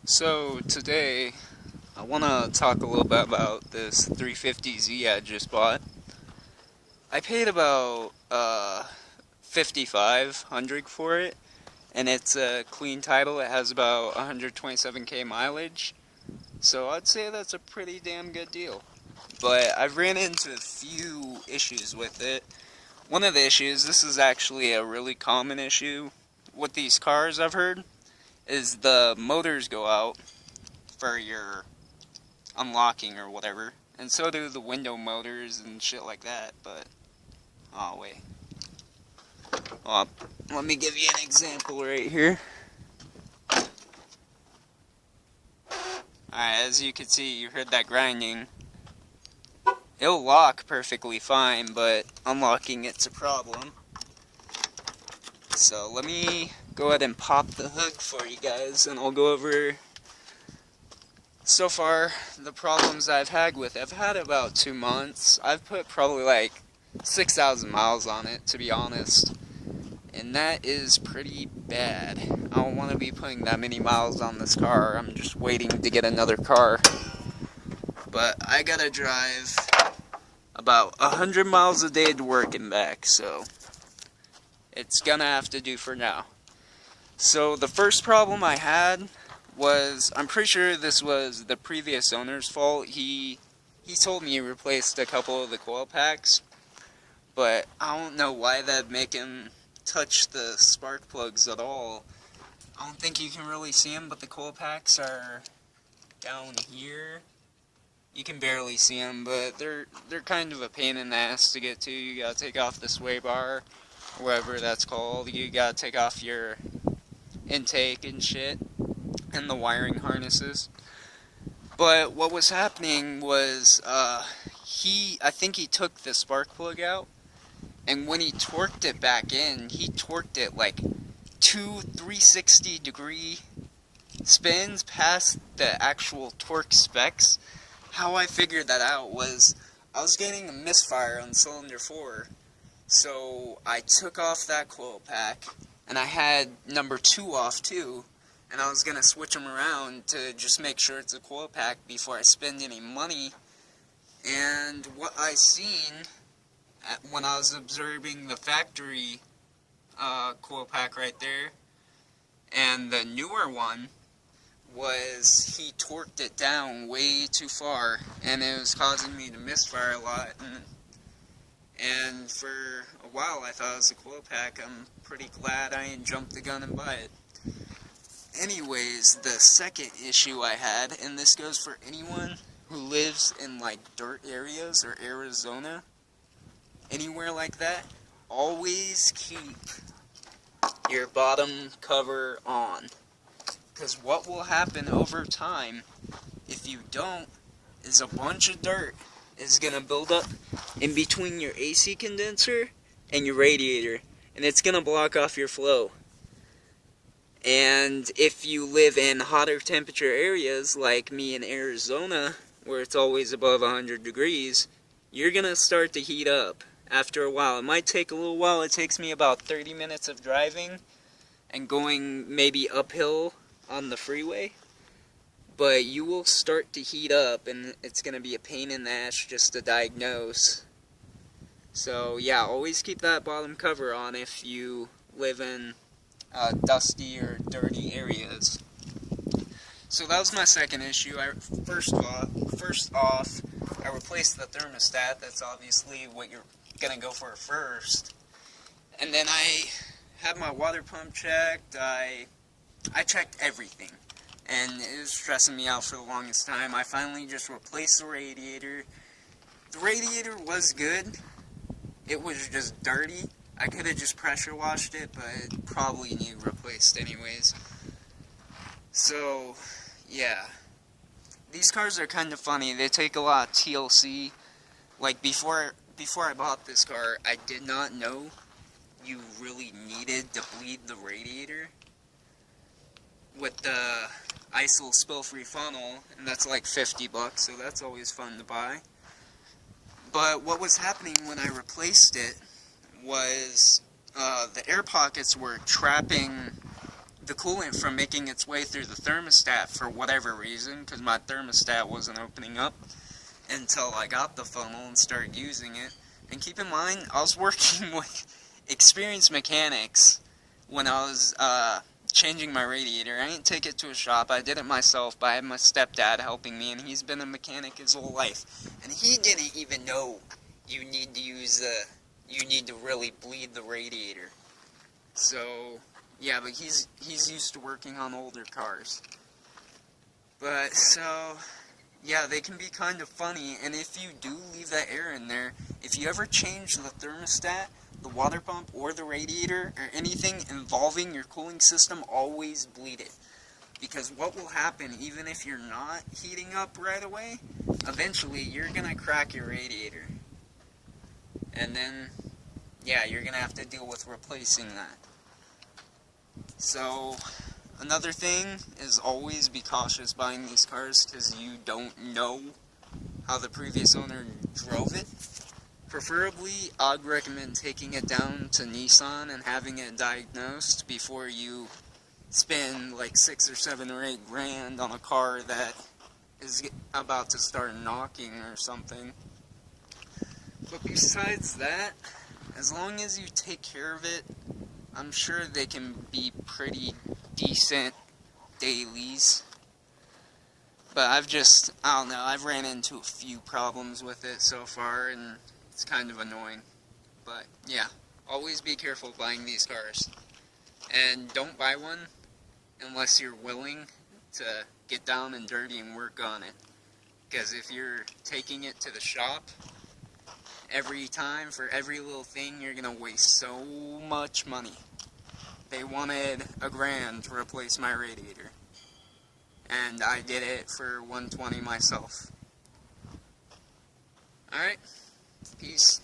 So today I want to talk a little bit about this 350Z I just bought. I paid about 5,500 for it, and it's a clean title. It has about 127k mileage, so I'd say that's a pretty damn good deal. But I've ran into a few issues with it. One of the issues, this is actually a really common issue with these cars I've heard, is the motors go out for your unlocking or whatever, and so do the window motors and shit like that. But oh wait, let me give you an example right here. Alright, as you can see, you heard that grinding. It'll lock perfectly fine, but unlocking it's a problem. So let me go ahead and pop the hook for you guys, and I'll go over so far the problems I've had with it. I've had about 2 months. I've put probably like 6,000 miles on it, to be honest, and that is pretty bad. I don't want to be putting that many miles on this car. I'm just waiting to get another car, but I gotta drive about 100 miles a day to work and back, so it's gonna have to do for now. So the first problem I had was, I'm pretty sure this was the previous owner's fault. He told me he replaced a couple of the coil packs, but I don't know why that'd make him touch the spark plugs at all. I don't think you can really see them, but the coil packs are down here. You can barely see them, but they're kind of a pain in the ass to get to. You gotta take off the sway bar, or whatever that's called. You gotta take off your intake and shit, and the wiring harnesses. But what was happening was, I think he took the spark plug out, and when he torqued it back in, he torqued it like 360 degree spins past the actual torque specs. How I figured that out was, I was getting a misfire on cylinder 4, so I took off that coil pack, and I had number 2 off too, and I was going to switch them around to just make sure it's a coil pack before I spend any money. And what I seen when I was observing the factory coil pack right there and the newer one was he torqued it down way too far, and it was causing me to misfire a lot. And for a while I thought it was a coil pack. I'm pretty glad I didn't jump the gun and buy it. Anyways, the second issue I had, and this goes for anyone who lives in like dirt areas or Arizona, anywhere like that, always keep your bottom cover on. Because what will happen over time, if you don't, is a bunch of dirt is going to build up in between your AC condenser and your radiator, and it's going to block off your flow. And if you live in hotter temperature areas like me in Arizona, where it's always above 100 degrees, you're going to start to heat up after a while. It might take a little while. It takes me about 30 minutes of driving and going maybe uphill on the freeway, but you will start to heat up, and it's going to be a pain in the ass just to diagnose. So yeah, always keep that bottom cover on if you live in dusty or dirty areas. So that was my second issue. First off, I replaced the thermostat. That's obviously what you're going to go for first. And then I had my water pump checked. I checked everything, and it was stressing me out for the longest time. I finally just replaced the radiator. The radiator was good. It was just dirty. I could have just pressure washed it, but it probably needed replaced anyways. So, yeah. These cars are kind of funny. They take a lot of TLC. Like, before I bought this car, I did not know you really needed to bleed the radiator with the ISO spill-free funnel, and that's like $50, so that's always fun to buy. But what was happening when I replaced it was the air pockets were trapping the coolant from making its way through the thermostat for whatever reason, because my thermostat wasn't opening up until I got the funnel and started using it. And keep in mind, I was working with experienced mechanics when I was changing my radiator. I didn't take it to a shop, I did it myself, but I had my stepdad helping me, and he's been a mechanic his whole life. And he didn't even know you need to really bleed the radiator. So, yeah, but he's used to working on older cars. But, so, yeah, they can be kind of funny, and if you do leave that air in there, if you ever change the thermostat, the water pump, or the radiator, or anything involving your cooling system, always bleed it. Because what will happen, even if you're not heating up right away, eventually you're going to crack your radiator. And then, yeah, you're going to have to deal with replacing that. So, another thing is always be cautious buying these cars, because you don't know how the previous owner drove it. Preferably, I'd recommend taking it down to Nissan and having it diagnosed before you spend like 6 or 7 or 8 grand on a car that is about to start knocking or something. But besides that, as long as you take care of it, I'm sure they can be pretty decent dailies. But I don't know, I've ran into a few problems with it so far, and it's kind of annoying. But yeah, always be careful buying these cars. And don't buy one unless you're willing to get down and dirty and work on it. Because if you're taking it to the shop every time for every little thing, you're going to waste so much money. They wanted $1 grand to replace my radiator, and I did it for $120 myself. Alright, peace.